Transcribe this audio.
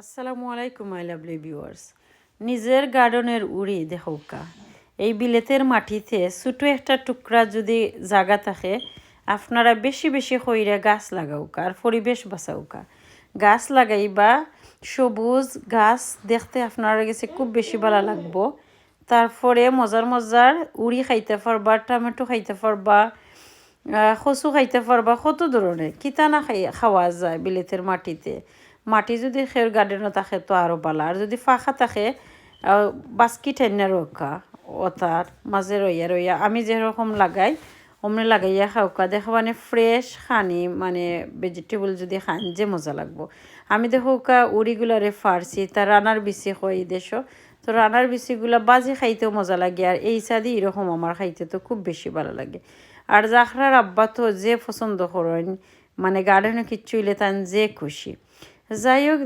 আসসালামু আলাইকুম I lovely viewers. নিজের গার্ডেনের উড়ি দেখৌকা এই বিলেতের মাটিতে ছোটো একটা টুকরা যদি জায়গা থাকে আপনারা বেশি বেশি কইরা গাছ লাগাওকা আর পরিবেশ বাঁচাওকা। গাছ লাগাইবা, সবুজ গাছ দেখতে আপনারা গেছে খুব বেশি ভালো লাগবো। তারপরে মজার মজার উড়ি খাইতে পারবা, টমেটো খাইতে পারবা, কচু খাইতে পারবা, কত ধরনের কিতা না খাওয়া যায় বিলেতের মাটিতে। মাটি যদি খের গার্ডেনও থাকে তো আরও ভালো, আর যদি ফাঁকা থাকে বাস্কি ঠান্না রক্ষা ওতার মাঝে রইয়া রইয়া আমি যেরকম লাগাই অমনি লাগাইয়া খাওকা দেখো মানে ফ্রেশ খানি মানে ভেজিটেবল যদি খান যে মজা লাগবো। আমি দেখোকা উড়িগুলারে ফারছি তার রানার বিচি কই দেশ, তো রানার বিচিগুলা বাজি খাইতেও মজা লাগে, আর এই সাদি এরকম আমার খাইতে তো খুব বেশি ভালো লাগে। আর জাখরার আব্বা তো যে পছন্দ করেন মানে গার্ডেনে কিচ্ছু ইলে তান যে খুশি। যাই হোক